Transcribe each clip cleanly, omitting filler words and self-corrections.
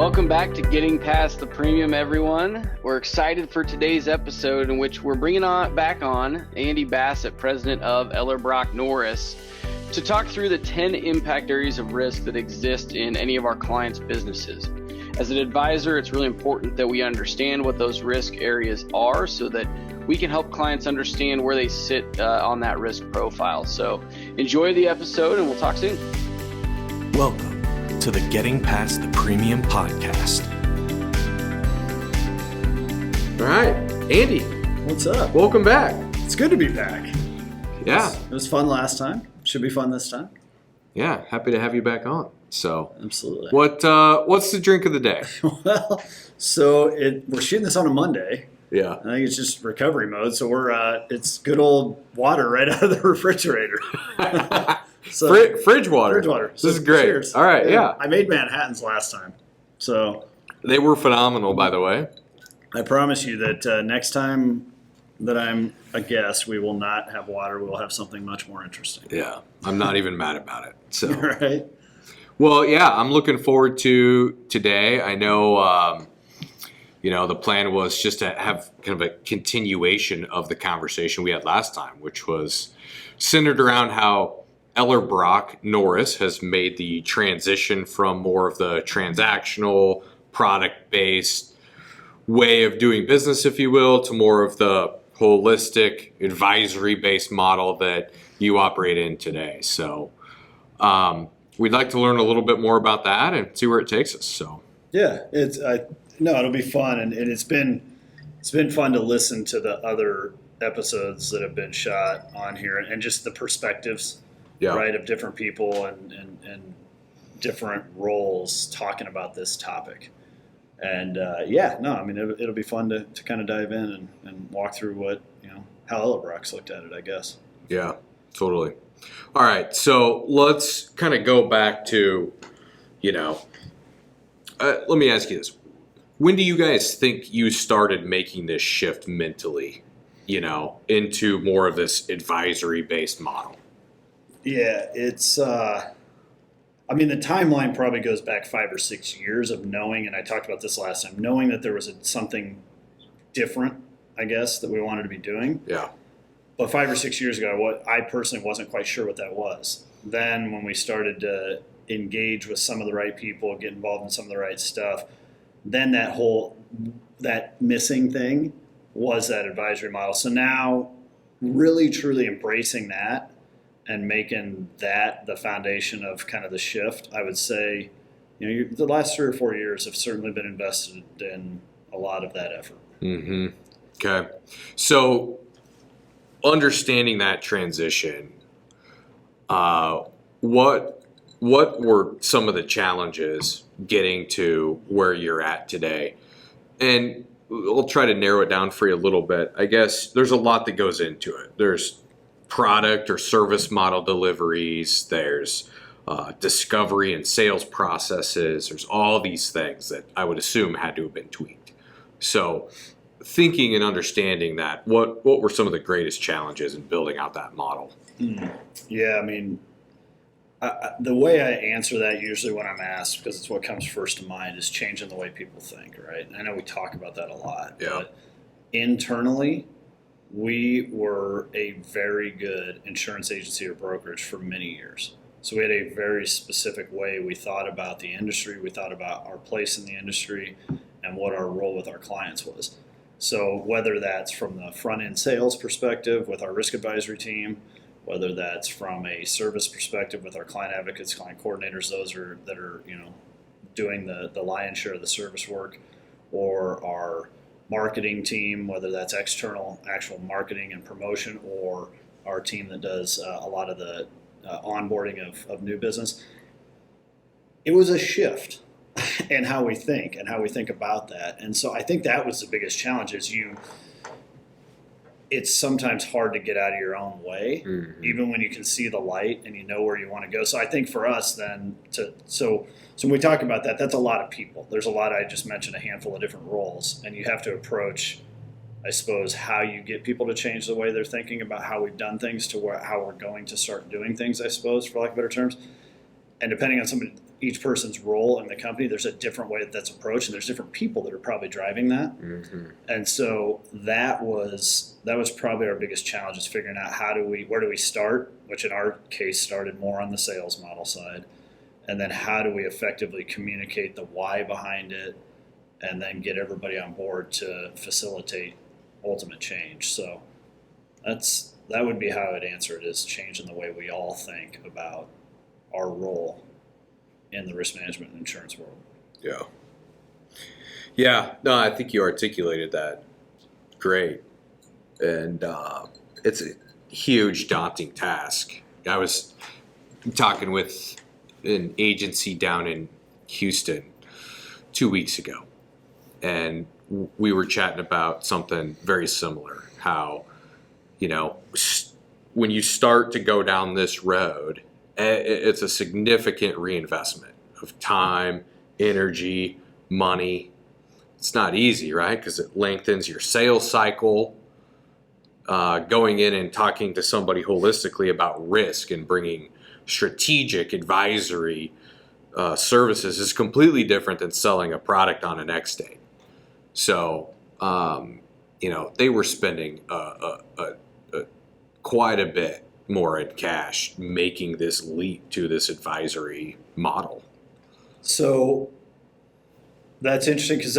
Welcome back to Getting Past the Premium, everyone. We're excited for today's episode in which we're bringing back on Andy Bassett, president of Ellerbrock-Norris, to talk through the 10 impact areas of risk that exist in any of our clients' businesses. As an advisor, it's really important that we understand what those risk areas are so that we can help clients understand where they sit on that risk profile. So enjoy the episode and we'll talk soon. Welcome to the Getting Past the Premium podcast. All right, Andy. What's up? Welcome back. It's good to be back. Yeah. It was fun last time. Should be fun this time. Yeah, happy to have you back on. So, absolutely. What's the drink of the day? Well, so we're shooting this on a Monday. Yeah. I think it's just recovery mode. So it's good old water right out of the refrigerator. So, fridge water. Fridge water. This is great. Cheers. All right, yeah. I made Manhattans last time. So they were phenomenal, by the way. I promise you that next time that I'm a guest, we will not have water. We will have something much more interesting. Yeah. I'm not even mad about it. So. Right. Well, yeah, I'm looking forward to today. I know, the plan was just to have kind of a continuation of the conversation we had last time, which was centered around how Ellerbrock-Norris has made the transition from more of the transactional, product-based way of doing business, if you will, to more of the holistic, advisory-based model that you operate in today. So we'd like to learn a little bit more about that and see where it takes us. So yeah, it'll be fun, and it's been fun to listen to the other episodes that have been shot on here and just the perspectives. Yeah. Right, of different people and different roles talking about this topic. And it'll be fun to kind of dive in and walk through how Ellerbrock's looked at it, I guess. Yeah, totally. All right, so let's kind of go back to, let me ask you this. When do you guys think you started making this shift mentally, into more of this advisory-based model? Yeah, it's, the timeline probably goes back 5 or 6 years of knowing, and I talked about this last time, knowing that there was something different, I guess, that we wanted to be doing. Yeah. But 5 or 6 years ago, I personally wasn't quite sure what that was. Then when we started to engage with some of the right people, get involved in some of the right stuff, then that missing thing was that advisory model. So now really, truly embracing that and making that the foundation of kind of the shift, I would say, the last 3 or 4 years have certainly been invested in a lot of that effort. Mm-hmm. Okay. So understanding that transition, what were some of the challenges getting to where you're at today? And I'll try to narrow it down for you a little bit. I guess there's a lot that goes into it. There's product or service model deliveries, there's discovery and sales processes, there's all these things that I would assume had to have been tweaked. So thinking and understanding that, what were some of the greatest challenges in building out that model? Yeah, the way I answer that usually when I'm asked, because it's what comes first to mind, is changing the way people think, right? I know we talk about that a lot, but internally, we were a very good insurance agency or brokerage for many years. So we had a very specific way we thought about the industry, we thought about our place in the industry, and what our role with our clients was. So whether that's from the front-end sales perspective with our risk advisory team, whether that's from a service perspective with our client advocates, client coordinators, those that are doing the lion's share of the service work, or our marketing team, whether that's external actual marketing and promotion, or our team that does a lot of the onboarding of new business. It was a shift in how we think and how we think about that. And so I think that was the biggest challenge is it's sometimes hard to get out of your own way, even when you can see the light and you know where you want to go. So I think for us then, so when we talk about that, that's a lot of people. There's a lot, I just mentioned a handful of different roles, and you have to approach, I suppose, how you get people to change the way they're thinking about how we've done things to how we're going to start doing things, I suppose, for lack of better terms. And depending on each person's role in the company, there's a different way that's approached, and there's different people that are probably driving that. And so that was probably our biggest challenge, is figuring out where do we start, which in our case started more on the sales model side, and then how do we effectively communicate the why behind it, and then get everybody on board to facilitate ultimate change. So that would be how I'd answer it, is changing the way we all think about our role in the risk management and insurance world. Yeah. Yeah. No, I think you articulated that great. And it's a huge, daunting task. I was talking with an agency down in Houston 2 weeks ago, and we were chatting about something very similar, how, when you start to go down this road, it's a significant reinvestment of time, energy, money. It's not easy, right? Because it lengthens your sales cycle. Going in and talking to somebody holistically about risk and bringing strategic advisory services is completely different than selling a product on an X date. So, they were spending quite a bit more in cash making this leap to this advisory model. So that's interesting, because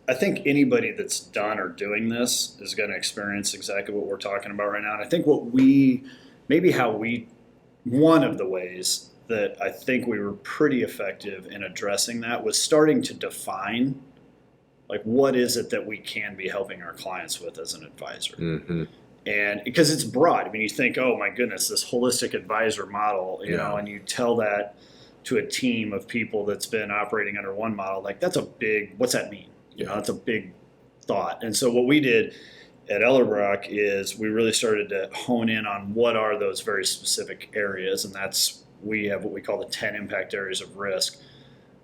I think anybody that's done or doing this is going to experience exactly what we're talking about right now. And I think one of the ways that I think we were pretty effective in addressing that was starting to define, like, what is it that we can be helping our clients with as an advisor. Mm-hmm. And because it's broad. I mean, you think, oh my goodness, this holistic advisor model, you know, and you tell that to a team of people that's been operating under one model, like, that's a big, what's that mean? You know, that's a big thought. And so what we did at Ellerbrock is we really started to hone in on what are those very specific areas. And we have what we call the 10 impact areas of risk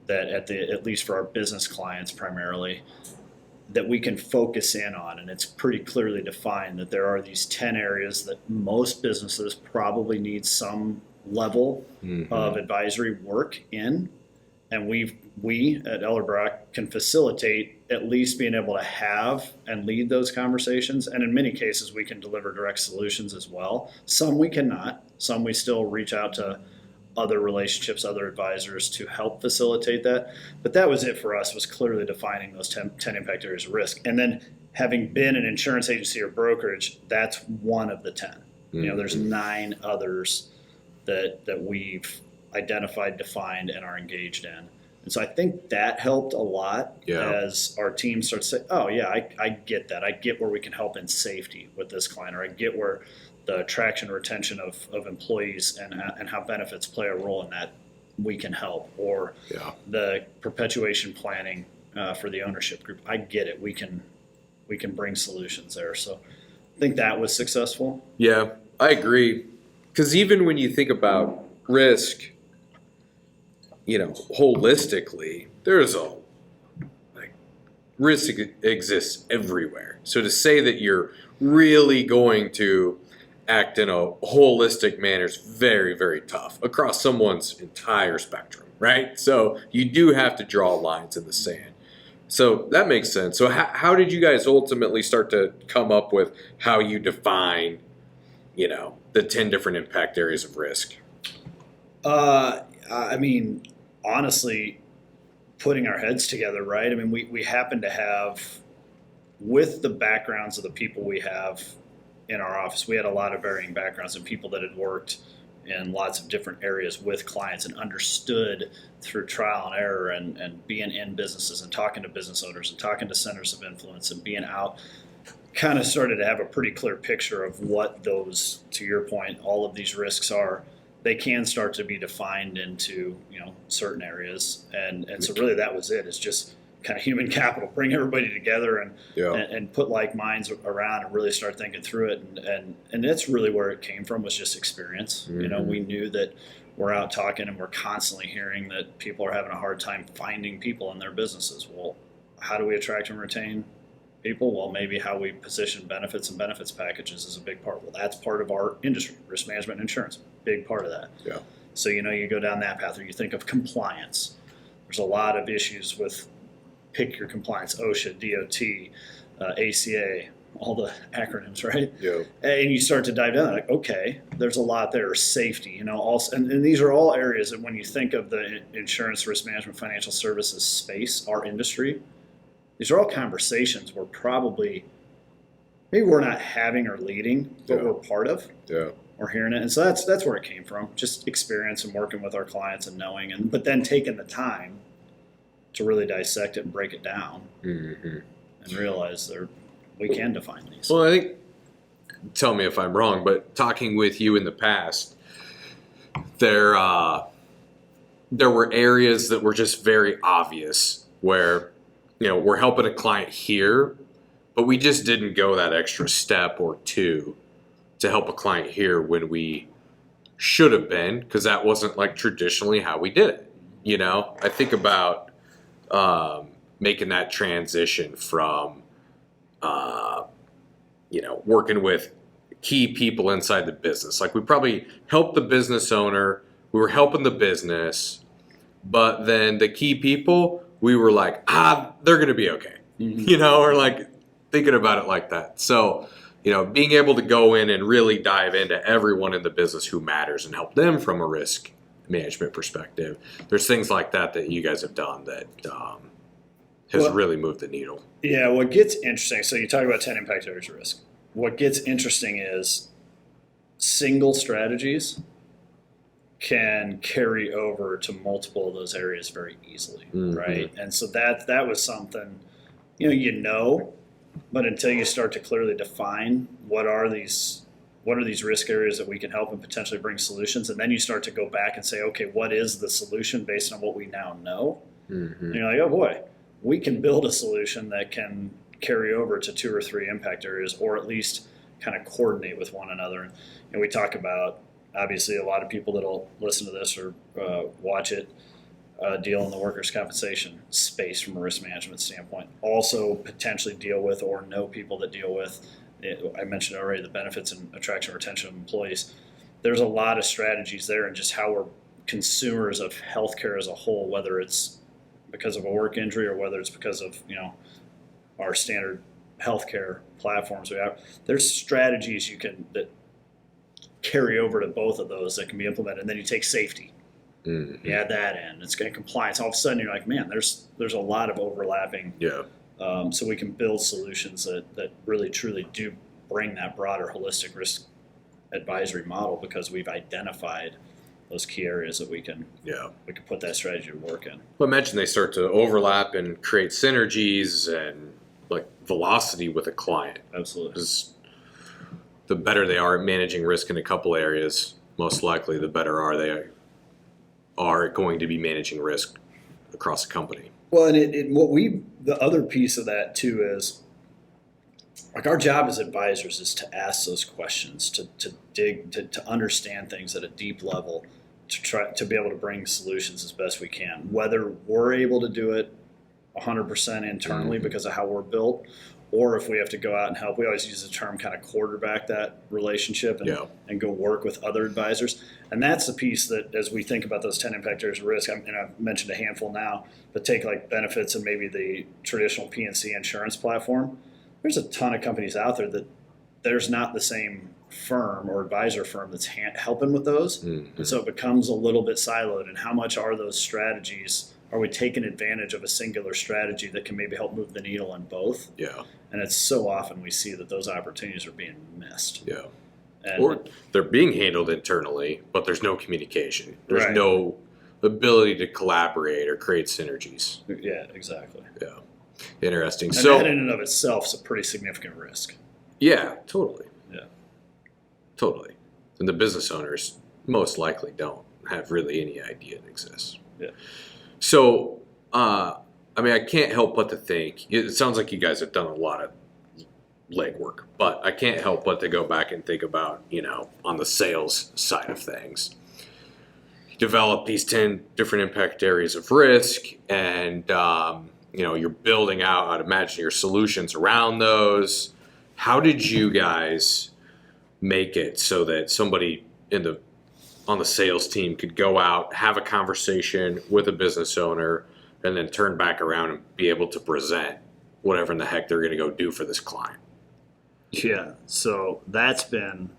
that at least for our business clients primarily, that we can focus in on. And it's pretty clearly defined that there are these 10 areas that most businesses probably need some level of advisory work in. And we at Ellerbrock can facilitate at least being able to have and lead those conversations. And in many cases, we can deliver direct solutions as well. Some we cannot. Some we still reach out to other relationships, other advisors to help facilitate that. But that was it for us, was clearly defining those 10 impact areas of risk. And then having been an insurance agency or brokerage, that's one of the 10. You know, there's 9 others that we've identified, defined, and are engaged in. And so I think that helped a lot as our team starts to say, oh yeah, I get that. I get where we can help in safety with this client, or I get where the attraction and retention of employees and how benefits play a role in that we can help, or the perpetuation planning for the ownership group. I get it. We can bring solutions there. So I think that was successful. Yeah, I agree. Because even when you think about risk, holistically, risk exists everywhere. So to say that you're really going to act in a holistic manner is very, very tough across someone's entire spectrum, right? So you do have to draw lines in the sand. So that makes sense. So how did you guys ultimately start to come up with how you define, the 10 different impact areas of risk? I mean, honestly, putting our heads together, right? I mean, we happen to have, with the backgrounds of the people we have in our office, we had a lot of varying backgrounds and people that had worked in lots of different areas with clients and understood through trial and error and being in businesses and talking to business owners and talking to centers of influence and being out, kind of started to have a pretty clear picture of what those, to your point, all of these risks are. They can start to be defined into, certain areas. And so really that was it. It's just kind of human capital, bring everybody together and put like minds around and really start thinking through it. And that's really where it came from, was just experience. We knew that we're out talking and we're constantly hearing that people are having a hard time finding people in their businesses. Well, how do we attract and retain people? Well, maybe how we position benefits and benefits packages is a big part. Well, that's part of our industry, risk management and insurance, big part of that. So, you go down that path, or you think of compliance. There's a lot of issues with pick your compliance, OSHA, DOT, ACA, all the acronyms, right? Yeah. And you start to dive down, like, okay, there's a lot there. Safety, also, and these are all areas that when you think of the insurance, risk management, financial services space, our industry, these are all conversations we're maybe we're not having or leading, but we're part of. Yeah. We're hearing it. And so that's where it came from, just experience and working with our clients and knowing, but then taking the time to really dissect it and break it down and realize we can define these. Well, I think, tell me if I'm wrong, but talking with you in the past, there were areas that were just very obvious where, we're helping a client here, but we just didn't go that extra step or two to help a client here when we should have been, because that wasn't like traditionally how we did it. I think about making that transition from working with key people inside the business. Like, we probably helped the business owner, we were helping the business, but then the key people, we were like, they're going to be okay. Or like thinking about it like that. So, being able to go in and really dive into everyone in the business who matters and help them from a risk management perspective. There's things like that you guys have done that has really moved the needle. Yeah, what gets interesting, so you talk about 10 impact areas of risk. What gets interesting is single strategies can carry over to multiple of those areas very easily, right? And so that was something, but until you start to clearly define what are these risk areas that we can help and potentially bring solutions, and then you start to go back and say, okay, what is the solution based on what we now know? And you're like, oh boy, we can build a solution that can carry over to 2 or 3 impact areas, or at least kind of coordinate with one another. And we talk about, obviously, a lot of people that'll listen to this or watch it deal in the workers' compensation space from a risk management standpoint. Also potentially deal with or know people that deal with, I mentioned already, the benefits and attraction and retention of employees. There's a lot of strategies there, and just how we're consumers of healthcare as a whole, whether it's because of a work injury or whether it's because of our standard healthcare platforms we have. There's strategies that carry over to both of those that can be implemented, and then you take safety. You add that in. It's got compliance. All of a sudden, you're like, man, there's a lot of overlapping. Yeah. So we can build solutions that really truly do bring that broader holistic risk advisory model, because we've identified those key areas that we can put that strategy to work in. Well, I mentioned they start to overlap and create synergies and like velocity with a client. Absolutely. Because the better they are at managing risk in a couple areas, most likely the better they are going to be managing risk across the company. Well, and the other piece of that too is, like, our job as advisors is to ask those questions, to dig, to understand things at a deep level, to try to be able to bring solutions as best we can. Whether we're able to do it 100% internally because of how we're built, or if we have to go out and help. We always use the term kind of quarterback that relationship and go work with other advisors. And that's the piece that, as we think about those 10 impact areas of risk, and I've mentioned a handful now, but take like benefits and maybe the traditional P&C insurance platform. There's a ton of companies out there that there's not the same firm or advisor firm that's helping with those. And so it becomes a little bit siloed. And how much are those strategies? Are we taking advantage of a singular strategy that can maybe help move the needle on both? Yeah. And it's so often we see that those opportunities are being missed. Yeah. Or they're being handled internally, but there's no communication. There's no ability to collaborate or create synergies. Yeah, exactly. Yeah. Interesting. And so that in and of itself is a pretty significant risk. Yeah, totally. Yeah. Totally. And the business owners most likely don't have really any idea it exists. Yeah. So, I can't help but to think, it sounds like you guys have done a lot of legwork, but I can't help but to go back and think about, on the sales side of things. Develop these 10 different impact areas of risk, and, you're building out, I'd imagine, your solutions around those. How did you guys make it so that somebody on the sales team could go out, have a conversation with a business owner, and then turn back around and be able to present whatever in the heck they're going to go do for this client. Yeah, so that's been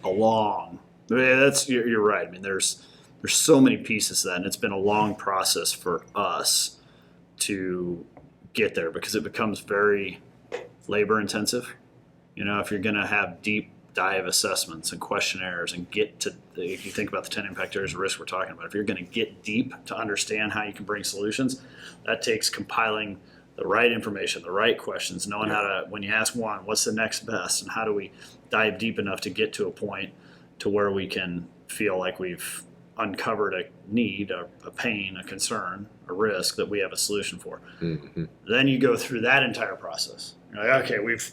a long. You're right. I mean, there's so many pieces to that, and it's been a long process for us to get there because it becomes very labor intensive. If you're going to have deep dive assessments and questionnaires and if you think about the 10 impact areas of risk we're talking about, if you're going to get deep to understand how you can bring solutions, that takes compiling the right information, the right questions, knowing how to, when you ask one, what's the next best, and how do we dive deep enough to get to a point to where we can feel like we've uncovered a need, a pain, a concern, a risk that we have a solution for. Mm-hmm. Then you go through that entire process. You're like, okay, we've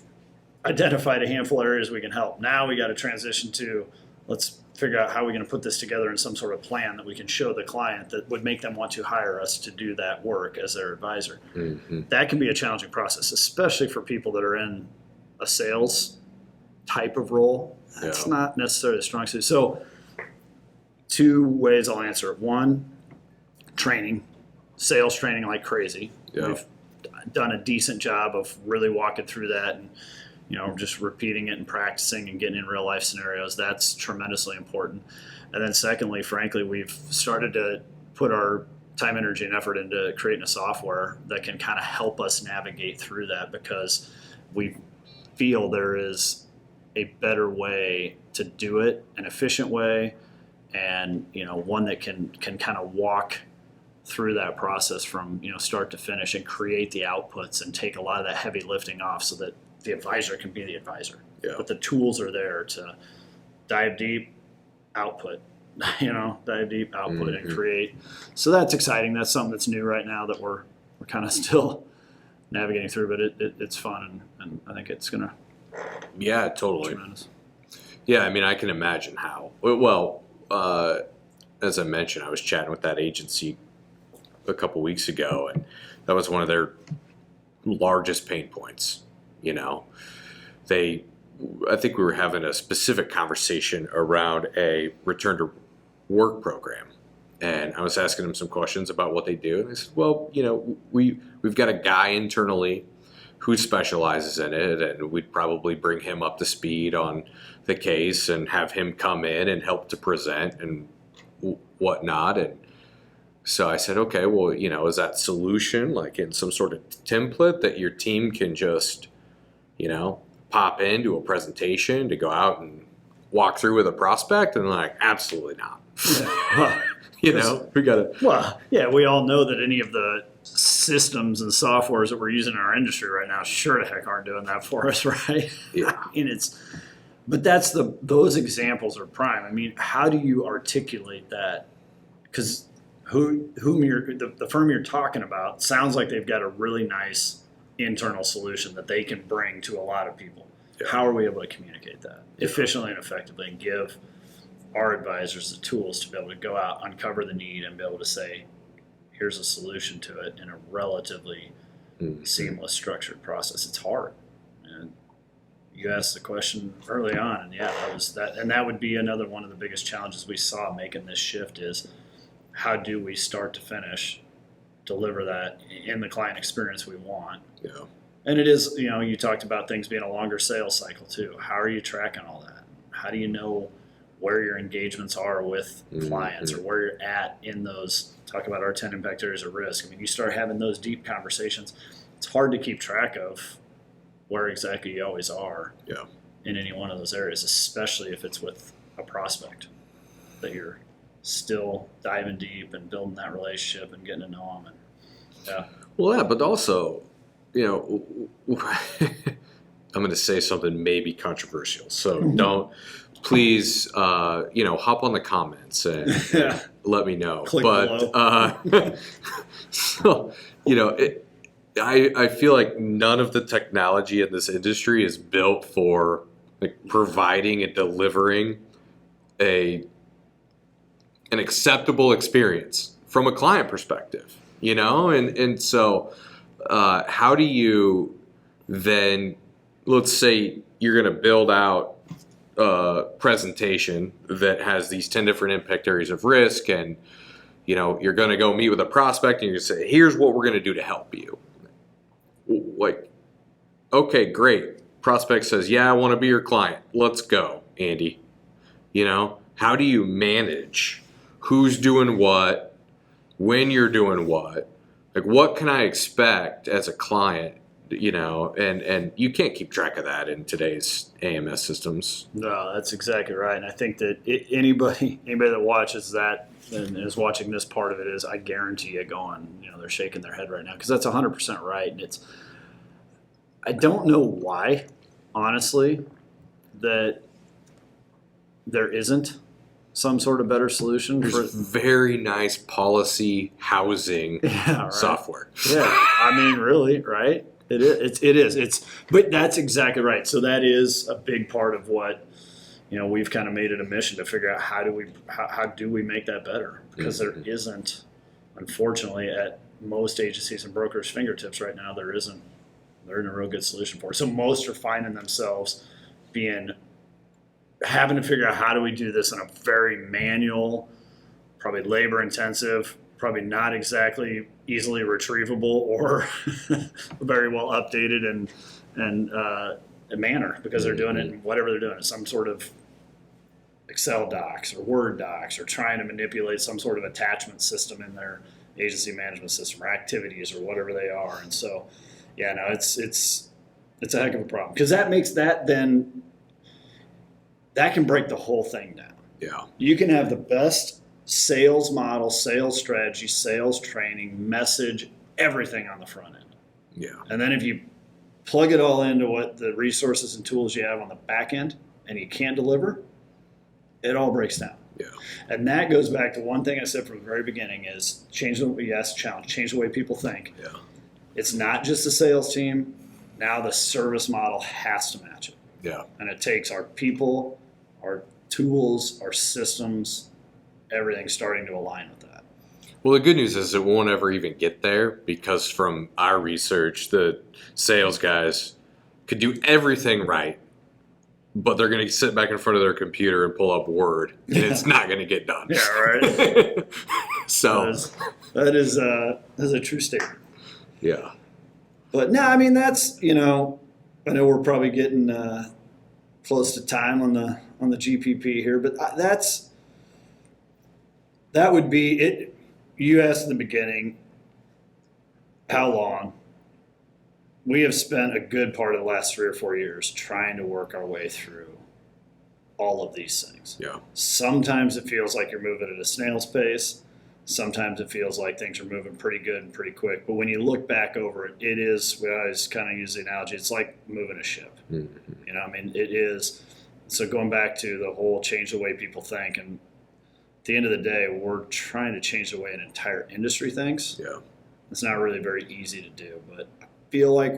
identified a handful of areas we can help. Now we got to transition to, let's figure out how we're going to put this together in some sort of plan that we can show the client that would make them want to hire us to do that work as their advisor. Mm-hmm. That can be a challenging process, especially for people that are in a sales type of role. That's not necessarily the strong suit. So 2 ways I'll answer it. 1, training, sales training like crazy. Yeah. We've done a decent job of really walking through that and just repeating it and practicing and getting in real life scenarios. That's tremendously important. And then secondly, frankly, we've started to put our time, energy, and effort into creating a software that can kind of help us navigate through that because we feel there is a better way to do it, an efficient way, and one that can kind of walk through that process from start to finish and create the outputs and take a lot of that heavy lifting off so that the advisor can be the advisor. Yeah. But the tools are there to dive deep, output, dive deep, output, and create. So that's exciting. That's something that's new right now that we're kind of still navigating through, but it's fun, and I think it's going to. Yeah, totally. Tremendous. Yeah, I mean, I can imagine how. Well, as I mentioned, I was chatting with that agency a couple weeks ago, and that was one of their largest pain points. I think we were having a specific conversation around a return to work program, and I was asking them some questions about what they do, and they said, well, we've got a guy internally who specializes in it, and we'd probably bring him up to speed on the case and have him come in and help to present and whatnot. And so I said, okay, well, is that solution like in some sort of template that your team can just, pop into a presentation to go out and walk through with a prospect? And they're like, absolutely not. We got to. Well, yeah, we all know that any of the systems and softwares that we're using in our industry right now sure the heck aren't doing that for us, right? Yeah. But those examples are prime. I mean, how do you articulate that? Because the firm you're talking about sounds like they've got a really nice internal solution that they can bring to a lot of people. Yeah. How are we able to communicate that efficiently and effectively and give our advisors the tools to be able to go out, uncover the need, and be able to say, here's a solution to it in a relatively seamless, structured process? It's hard. And you asked the question early on, and that would be another one of the biggest challenges we saw making this shift is how do we start to finish deliver that in the client experience we want. Yeah. And it is, you talked about things being a longer sales cycle too. How are you tracking all that? How do you know where your engagements are with clients or where you're at in those, talk about our 10 impact areas of risk. I mean, you start having those deep conversations. It's hard to keep track of where exactly you always are in any one of those areas, especially if it's with a prospect that you're still diving deep and building that relationship and getting to know them. But also, I'm going to say something maybe controversial, so don't please hop on the comments and let me know. Click below. So I feel like none of the technology in this industry is built for providing and delivering an acceptable experience from a client perspective, and so how do you then, let's say you're going to build out presentation that has these 10 different impact areas of risk, and you're going to go meet with a prospect and you're going to say, here's what we're going to do to help you. Like, okay, great. Prospect says, yeah, I want to be your client. Let's go, Andy. How do you manage who's doing what, when you're doing what? Like, what can I expect as a client? And you can't keep track of that in today's AMS systems. No, that's exactly right. And I think that anybody that watches that and is watching this part of it is, I guarantee you they're shaking their head right now, because that's 100% right. And I don't know why, honestly, that there isn't some sort of better solution. There's very nice policy housing software. Yeah, I mean, really, right? It is. But that's exactly right. So that is a big part of what we've kind of made it a mission to figure out how do we make that better, because there isn't, unfortunately, at most agencies and brokers' fingertips right now. There isn't a real good solution for it. So most are finding themselves having to figure out, how do we do this in a very manual, probably labor intensive, probably not exactly easily retrievable or very well updated and manner, because they're doing it in whatever they're doing, some sort of Excel docs or Word docs, or trying to manipulate some sort of attachment system in their agency management system or activities or whatever they are. And so, yeah, no, it's a heck of a problem, because that makes that can break the whole thing down. Yeah. You can have the best sales model, sales strategy, sales training, message, everything on the front end. Yeah. And then if you plug it all into what the resources and tools you have on the back end, and you can't deliver, it all breaks down. Yeah. And that goes back to one thing I said from the very beginning is change the way people think. Yeah. It's not just the sales team. Now the service model has to match it. Yeah. And it takes our people, our tools, our systems, everything starting to align with that. Well, the good news is it won't ever even get there, because from our research, the sales guys could do everything right, but they're going to sit back in front of their computer and pull up Word, and it's not going to get done. Yeah, right. So that is a true statement. Yeah. But no, I mean, that's, I know we're probably getting close to time on the GPP here, but that would be it. You asked in the beginning, how long? We have spent a good part of the last 3 or 4 years trying to work our way through all of these things. Yeah. Sometimes it feels like you're moving at a snail's pace. Sometimes it feels like things are moving pretty good and pretty quick. But when you look back over it, we always kind of use the analogy, it's like moving a ship. Mm-hmm. It is. So going back to the whole change the way people think, and at the end of the day, we're trying to change the way an entire industry thinks. Yeah. It's not really very easy to do, but I feel like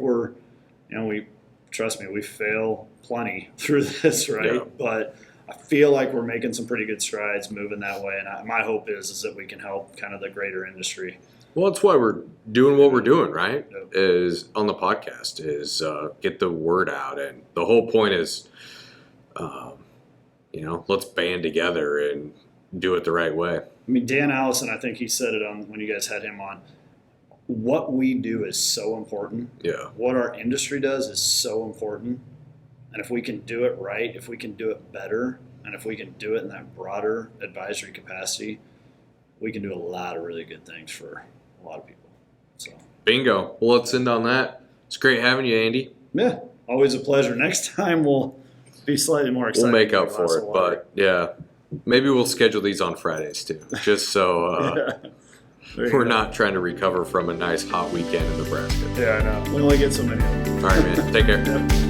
trust me, we fail plenty through this, right? Yeah. But I feel like we're making some pretty good strides moving that way, and my hope is that we can help kind of the greater industry. Well, that's why we're doing what we're doing, right? Yep. Is on the podcast is get the word out, and the whole point is, let's band together and do it the right way. I mean, Dan Allison, I think he said it on when you guys had him on. What we do is so important. Yeah. What our industry does is so important. And if we can do it right, if we can do it better, and if we can do it in that broader advisory capacity, we can do a lot of really good things for a lot of people. So, bingo. Well, let's end on that. It's great having you, Andy. Yeah, always a pleasure. Next time we'll be slightly more excited. We'll make up for it, but yeah, maybe we'll schedule these on Fridays too, just so we're not trying to recover from a nice hot weekend in Nebraska. Yeah, I know. We only get so many of them. All right, man. Take care. Yep.